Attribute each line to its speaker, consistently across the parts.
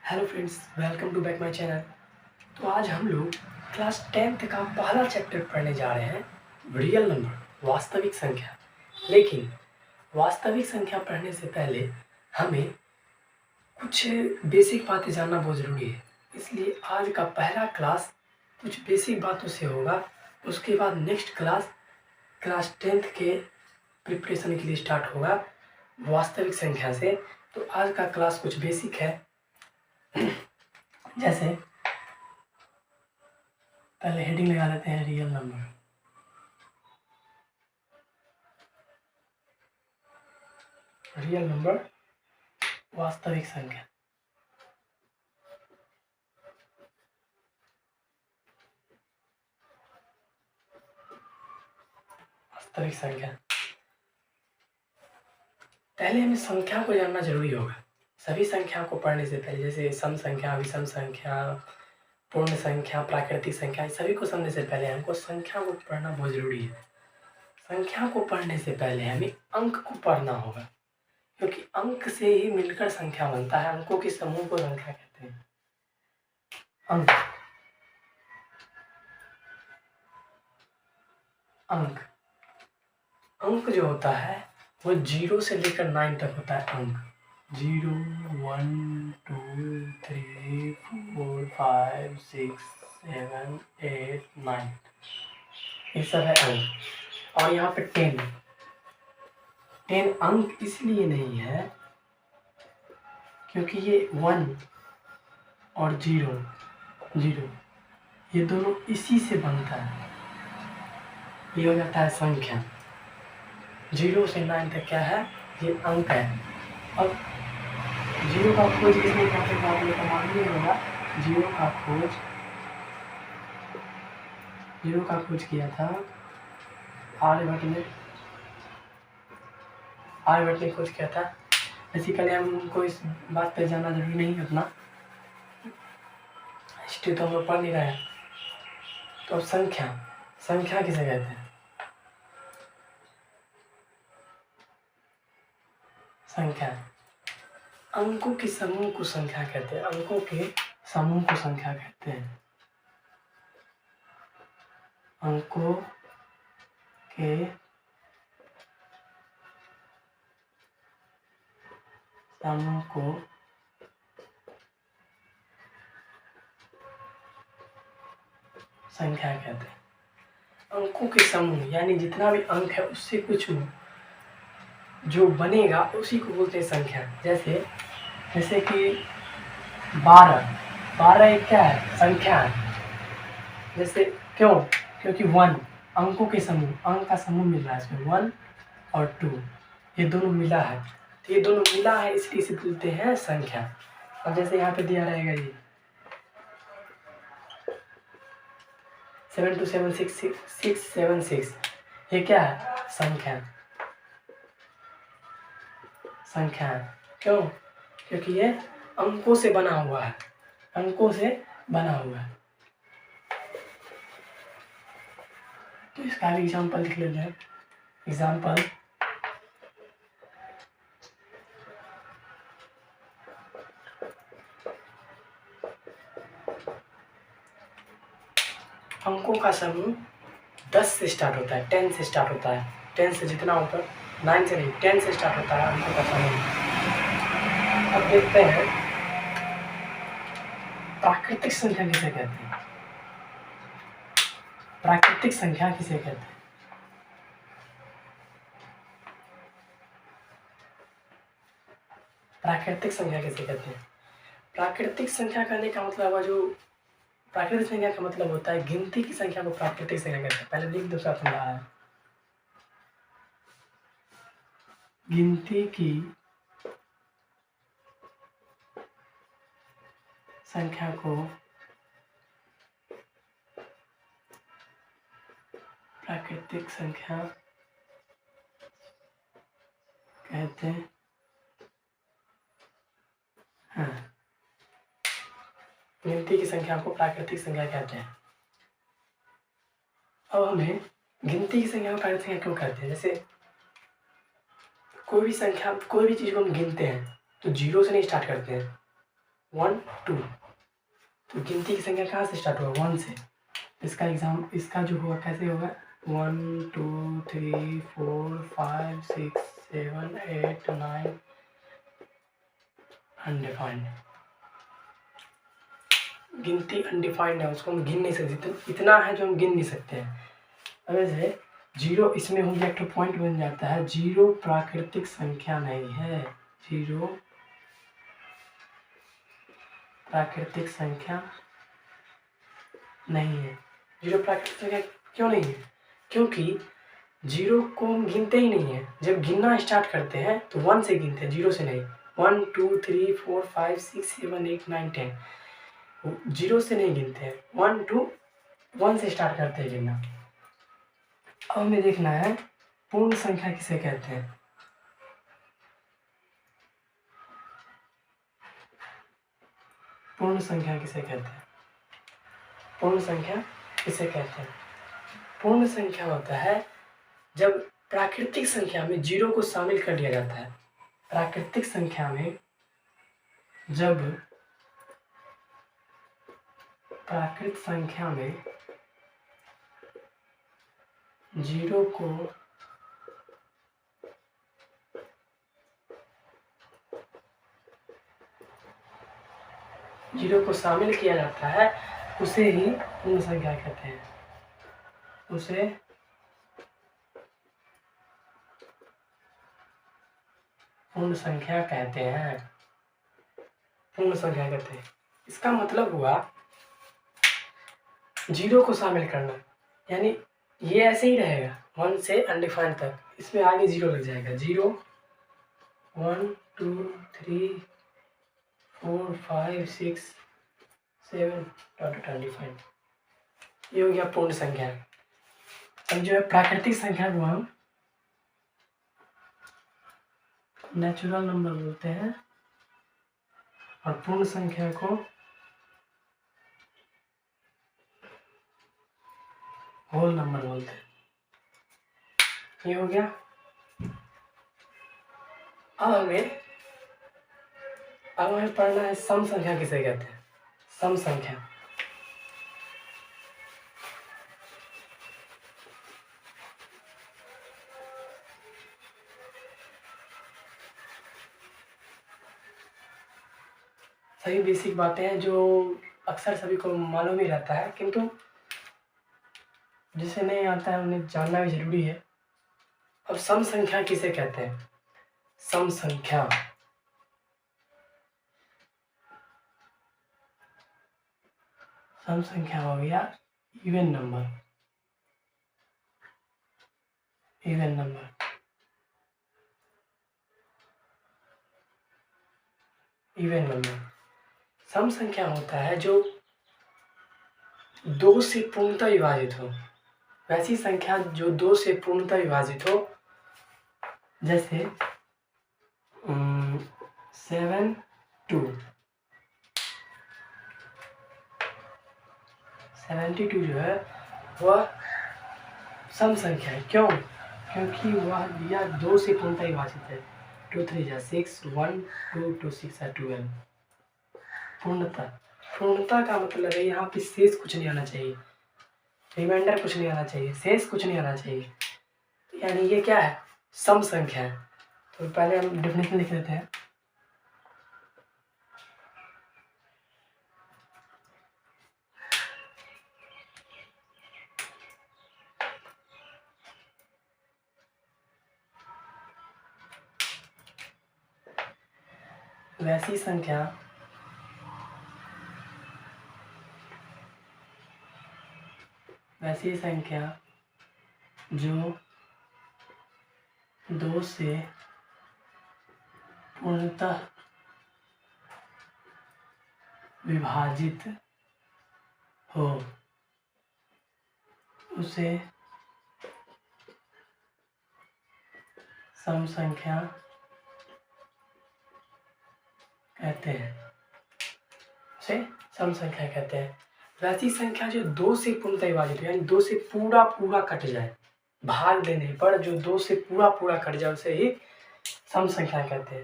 Speaker 1: Hello friends, welcome to back my channel. तो आज हम लोग क्लास 10th का पहला चैप्टर पढ़ने जा रहे हैं, रियल नंबर, वास्तविक संख्या। लेकिन वास्तविक संख्या पढ़ने से पहले हमें कुछ बेसिक बातें जानना बहुत ज़रूरी है। इसलिए आज का पहला क्लास कुछ बेसिक बातों से होगा। उसके बाद नेक्स्ट क्लास 10th के प्रिपरेशन के लिए स्टार्ट होगा वास्तविक संख्या से। तो आज का क्लास कुछ बेसिक है। जैसे पहले हेडिंग लगा देते हैं, रियल नंबर। रियल नंबर, वास्तविक संख्या। वास्तविक संख्या, पहले हमें संख्या को जानना जरूरी होगा। सभी संख्या को पढ़ने से पहले, जैसे सम संख्या, विषम संख्या, पूर्ण संख्या, प्राकृतिक संख्या, सभी को समझने से पहले हमको संख्या को पढ़ना बहुत जरूरी है। संख्या को पढ़ने से पहले हमें अंक को पढ़ना होगा, क्योंकि अंक से ही मिलकर संख्या बनता है। अंकों के समूह को संख्या कहते हैं। अंक अंक अंक जो होता है वो 0 से लेकर 9 तक होता है। अंक 0, 1, 2, 3, 4, 5, 6, 7, 8, 9, ये सब है अंक। और यहाँ पे 10 अंक इसलिए नहीं है क्योंकि ये 1 और 0 ये दोनों इसी से बनता है। ये हो जाता है संख्या। 0 से 9 तक क्या है? ये अंक है। अब 0 का खोज किसने किया था? आप लोग को मालूम नहीं होगा। 0 का खोज किया था आर्यभट्ट ने खोज किया था। बेसिकली हमको इस बात पे जानना जरूरी नहीं है उतना, हिस्ट्री तो हम लोग पढ़ नहीं रहे हैं। तो अब संख्या किसे कहते हैं? संख्या, अंकों के समूह को संख्या कहते हैं। अंकों के समूह को संख्या कहते हैं। अंकों के समूह को संख्या कहते हैं। अंकों के समूह यानी जितना भी अंक है उससे कुछ जो बनेगा उसी को बोलते हैं संख्या। जैसे कि 12 एक क्या है? संख्या है। जैसे क्योंकि 1 अंकों के समूह, अंक का समूह मिल रहा है इसमें। 1 और 2 ये दोनों मिला है, तो ये दोनों मिला है इसलिए इसे बोलते हैं संख्या। अब जैसे यहाँ पे दिया रहेगा ये 7 2 7 6 6 7 6, ये क्या है? संख्या है। क्यों? क्योंकि ये अंकों से बना हुआ है। तो इसका भी एग्जाम्पल लिख लेते हैं। एग्जाम्पल, अंकों का समूह 10 से स्टार्ट होता है, 10 से स्टार्ट होता है। 10 से जितना ऊपर, 9 से नहीं, 10 से स्टार्ट होता है अंकों का समूह। अब देखते हैं प्राकृतिक संख्या किसे कहते हैं? प्राकृतिक संख्या किसे कहते हैं? प्राकृतिक संख्या किसे कहते हैं? प्राकृतिक संख्या कहने का मतलब है, जो प्राकृतिक संख्या का मतलब होता है गिनती की संख्या को प्राकृतिक संख्या कहते हैं। पहले लिख दो, साथ में रहा है। गिनती की संख्या को प्राकृतिक संख्या कहते हैं। हाँ, गिनती की संख्या को प्राकृतिक संख्या कहते हैं। अब हमें गिनती की संख्या को प्राकृतिक संख्या क्यों कहते हैं? जैसे कोई भी चीज को हम गिनते हैं तो 0 से नहीं स्टार्ट करते हैं। 1 2। तो गिनती की संख्या कहाँ से स्टार्ट होगा? 1 से। इसका जो होगा कैसे होगा? 1 2 3 4 5 6 7 8 9 अनडिफाइंड। गिनती अनडिफाइंड है, उसको हम गिन नहीं सकते, इतना है जो हम गिन नहीं सकते हैं। अब ऐसे 0 इसमें हो गया, एक पॉइंट बन जाता है। 0 प्राकृतिक संख्या नहीं है। 0 प्राकृतिक संख्या नहीं है। 0 प्राकृतिक संख्या क्यों नहीं है? क्योंकि 0 को हम गिनते ही नहीं है। जब गिनना स्टार्ट करते हैं तो 1 से गिनते हैं, 0 से नहीं। 1 2 3 4 5 6 7 8 9 10 0 से नहीं गिनते हैं। 1 2 1 से स्टार्ट करते हैं गिनना। अब हमें देखना है पूर्ण संख्या किसे कहते हैं। पूर्ण संख्या किसे कहते हैं? पूर्ण संख्या किसे कहते हैं? पूर्ण संख्या होता है जब प्राकृतिक संख्या में 0 को शामिल कर लिया जाता है। प्राकृतिक संख्या में जब प्राकृत संख्या में 0 को शामिल किया जाता है, उसे ही पूर्ण संख्या कहते हैं। उसे पूर्ण संख्या कहते हैं। पूर्ण संख्या कहते हैं। इसका मतलब हुआ 0 को शामिल करना, यानी ये ऐसे ही रहेगा 1 से अनडिफाइंड तक। इसमें आगे 0 लग जाएगा। 0 1 2 3 4 5 6 7 डॉट अनडिफाइंड। ये हो गया पूर्ण संख्या। अब जो है प्राकृतिक संख्या को हम नेचुरल नंबर बोलते हैं और पूर्ण संख्या को होल नंबर बोलते हैं। ये हो गया। अब हमें पढ़ना है सम संख्या किसे कहते हैं। सम संख्या सभी बेसिक बातें हैं जो अक्सर सभी को मालूम ही रहता है, किंतु जिसे नहीं आता है उन्हें जानना भी जरूरी है। अब सम संख्या किसे कहते हैं? सम संख्या सम संख्या हो गया even number. Even number even number सम संख्या होता है जो 2 से पूर्णतः विभाजित हो। वैसी संख्या जो 2 से पूर्णतः विभाजित हो, जैसे 7 2 72 जो है वह सम संख्या है। क्यों? क्योंकि वह दिया 2 से पूर्णतः विभाजित है। 2 3 6 1 2 2 6 12। पूर्णता का मतलब है यहाँ पे शेष कुछ नहीं आना चाहिए, रिमाइंडर कुछ नहीं आना चाहिए, शेष कुछ नहीं आना चाहिए, यानी ये क्या है? सम संख्या है। तो पहले हम डेफिनेशन लिख लेते हैं। वैसी संख्या जो 2 से पूर्णतः विभाजित हो उसे सम संख्या कहते हैं। उसे सम संख्या कहते हैं। वैसी संख्या जो 2 से पूर्णतः विभाजित हो, यानी 2 से पूरा कट जाए, भाग देने पर जो 2 से पूरा कट जाए, उसे ही सम संख्या कहते हैं।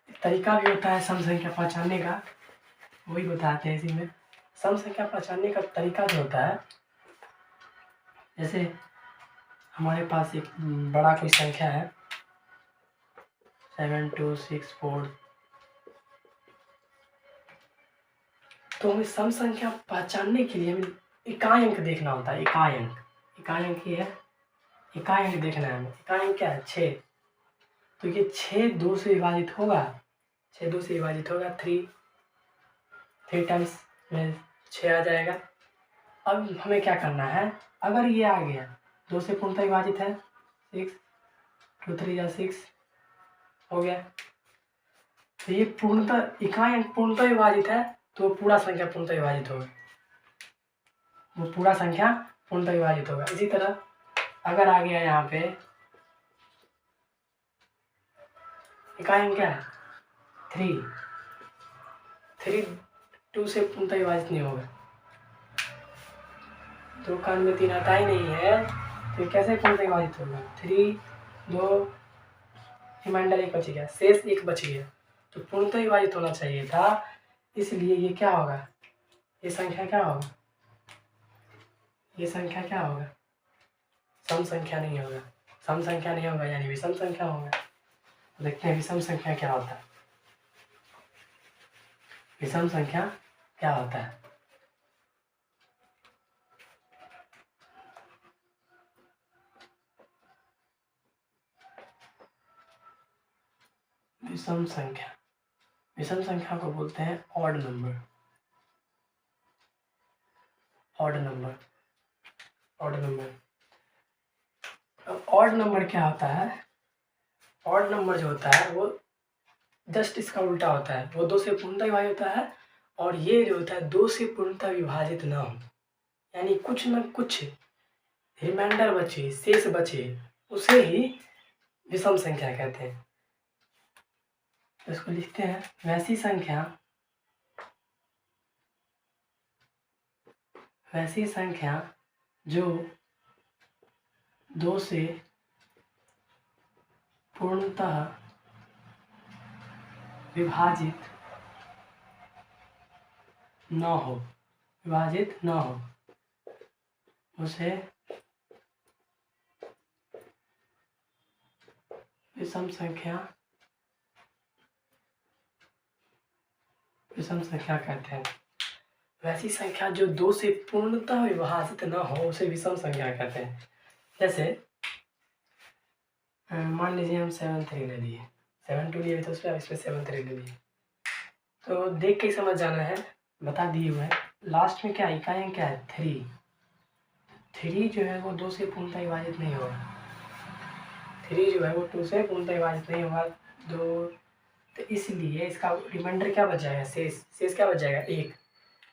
Speaker 1: एक तरीका भी होता है सम संख्या पहचानने का। वही बताते हैं इसी में। सम संख्या पहचानने का तरीका जो होता है, जैसे हमारे पास एक बड़ा कोई संख्या है 7264, तो हमें सम संख्या पहचानने के लिए हमें इकाई अंक देखना होता है। इकाई अंक ये है, इकाई अंक देखना है हमें। इकाई अंक क्या है? 6। तो ये 6 2 से विभाजित होगा, 6 2 से विभाजित होगा, 3 टाइम्स में 6 आ जाएगा। अब हमें क्या करना है, अगर ये आ गया 2 से पूर्णतः विभाजित है, 6 2 3 या 6 हो गया। तो ये पूर्णतः इकाई अंक पूर्णतः विभाजित है, तो पूरा संख्या पूर्णतः विभाजित होगा, वो पूरा संख्या पूर्णतः विभाजित होगा। इसी तरह अगर आ गया यहाँ पे इकाई अंक क्या है? 3 2 से पूर्णतः विभाजित नहीं होगा, 2 का में 3 आता ही नहीं है, तो कैसे पूर्णतः विभाजित होगा? 3 2 रिमाइंडर 1 बच गया, शेष 1 बच गया, तो पूर्णतः विभाजित होना चाहिए था। इसलिए ये क्या होगा? ये संख्या क्या होगा? ये संख्या क्या होगा? सम संख्या नहीं होगा। सम संख्या नहीं होगा यानी विषम संख्या होगा। देखते हैं विषम संख्या क्या होता है। विषम संख्या क्या होता है? विषम संख्या को बोलते हैं ऑड नंबर। ऑड नंबर क्या होता है? ऑड नंबर जो होता है वो जस्ट इसका उल्टा होता है, वो 2 से पूर्णतः विभाजित होता है, और ये जो होता है 2 से पूर्णतः विभाजित ना हो, यानी कुछ न कुछ रिमाइंडर बचे, शेष बचे, उसे ही विषम संख्या कहते हैं। तो इसको लिखते हैं, वैसी संख्या जो 2 से पूर्णतः विभाजित न हो, उसे विषम संख्या कहते हैं। वैसी संख्या जो 2 से पूर्णतः विभाजित न हो उसे विषम संख्या कहते हैं। जैसे मान लीजिए हम 7 3 ले लिए, 7 2 लिए तो इसमें 7 3 ले लिए, तो देख के समझ जाना है, बता दिए हुए हैं। लास्ट में क्या इकाई अंक क्या है? 3 जो है वो 2 से पूर्णतः विभाजित नहीं होगा, 3 जो है वो 2 से पूर्णतः विभाजित नहीं होगा, 2, तो इसलिए इसका रिमाइंडर क्या बच जाएगा? शेष क्या बच जाएगा? 1।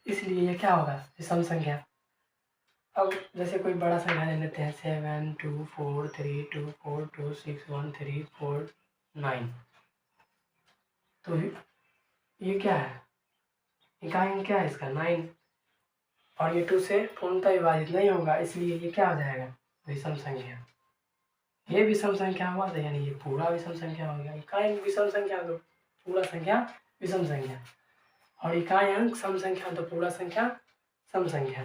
Speaker 1: इसलिए ये क्या होगा? विषम संख्या। अब जैसे कोई बड़ा संख्या ले लेते हैं, 7 2 4 3 2 4 2 6 1 3 4 9, तो ये क्या है? इकाई अंक क्या है इसका? 9, और ये 2 से पूर्णतः विभाजित नहीं होगा, इसलिए ये क्या हो जाएगा? विषम संख्या। ये विषम संख्या हुआ था, यानी ये पूरा विषम संख्या हो गया। इकाई अंक विषम संख्या तो पूरा संख्या विषम संख्या, और इकाई अंक सम संख्या तो पूरा संख्या सम संख्या।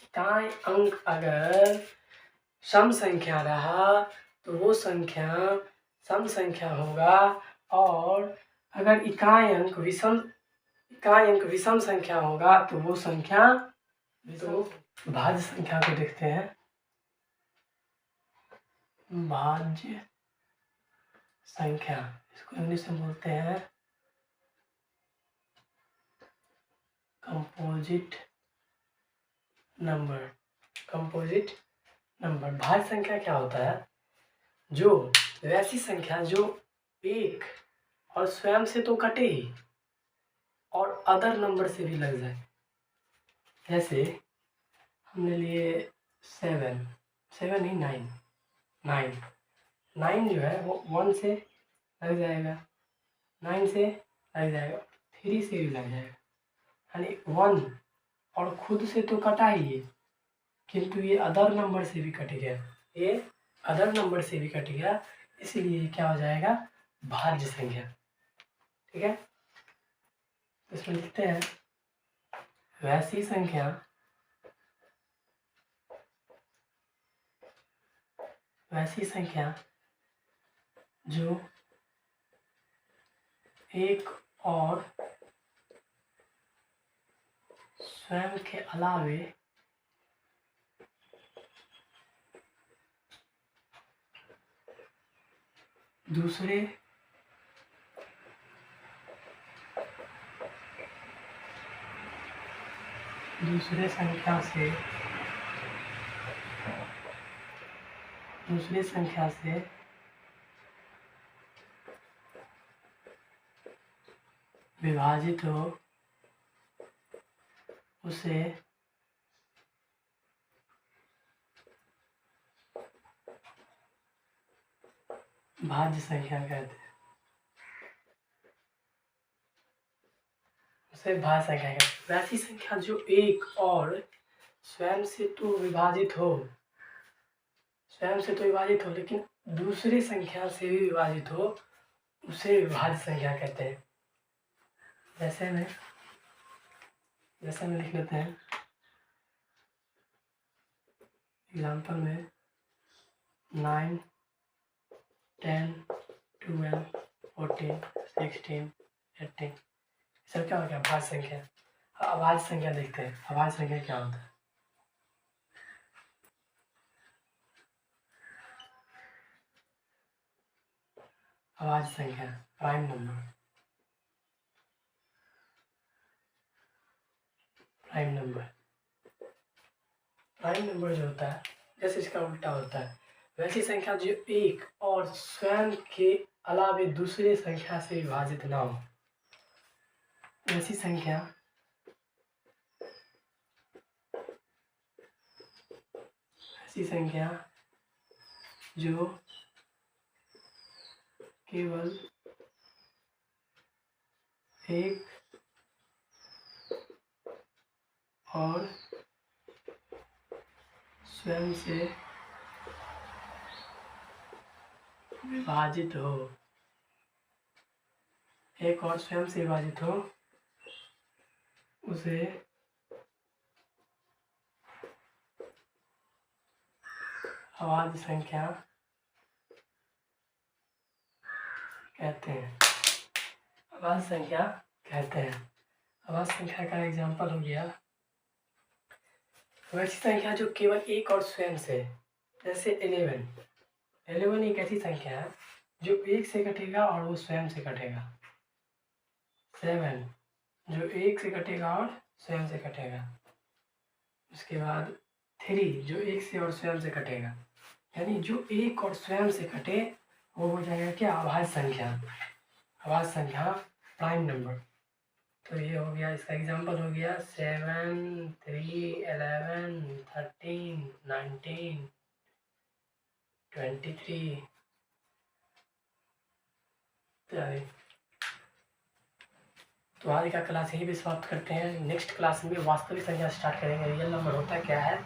Speaker 1: इकाई अंक अगर सम संख्या रहा तो वो संख्या सम संख्या होगा, और अगर इकाई अंक विषम संख्या होगा तो वो संख्या, तो भाज्य संख्या को देखते हैं। भाज्य संख्या, इसको इंग्लिश में बोलते हैं कंपोजिट नंबर। भाज्य संख्या क्या होता है? जो वैसी संख्या जो एक और स्वयं से तो कटे ही, और अदर नंबर से भी लग जाए। जैसे हमने लिए 7 ही 9 जो है वो 1 से लग जाएगा, 9 से लग जाएगा, 3 से भी लग जाएगा, यानी 1 और खुद से तो कटा ही है, किंतु ये अदर नंबर से भी कट गया, इसलिए क्या हो जाएगा? भाज्य संख्या। ठीक है, तो इसमें लिखते हैं वैसी संख्या जो एक और स्वयं के अलावे दूसरे संख्या से विभाजित हो उसे भाज्य संख्या कहते हैं। वैसी संख्या जो एक और स्वयं से तो विभाजित हो लेकिन दूसरी संख्या से भी विभाजित हो उसे विभाज्य संख्या कहते हैं। जैसे में लिख लेते हैं एग्जाम्पल में 9, 10, 12, 14, 16, 18 सब क्या हो गया? भाज्य संख्या। अभाज्य संख्या देखते हैं। अभाज्य संख्या क्या होता है? अभाज्य संख्या प्राइम नंबर जो होता है जैसे इसका उल्टा होता है। वैसी संख्या जो एक और स्वयं के अलावे दूसरे संख्या से विभाजित ना हो। वैसी संख्या जो केवल एक और स्वयं से विभाजित हो उसे अभाज्य संख्या कहते हैं। अभाज्य संख्या का एग्जाम्पल हो गया वैसी संख्या जो केवल एक और स्वयं से, जैसे 11 एक ऐसी संख्या है जो एक से कटेगा और वो स्वयं से कटेगा। 7 जो एक से कटेगा और स्वयं से कटेगा। उसके बाद 3 जो एक से और स्वयं से कटेगा। यानी जो एक और स्वयं से कटे वो हो जाएगा क्या? अभाज्य संख्या प्राइम नंबर। तो ये हो गया, इसका एग्जांपल हो गया 7, 3, 11, 13, 19, 23 इत्यादि। तो आज का क्लास यहीं पे समाप्त करते हैं। नेक्स्ट क्लास में वास्तविक संख्या स्टार्ट करेंगे। रियल नंबर होता क्या है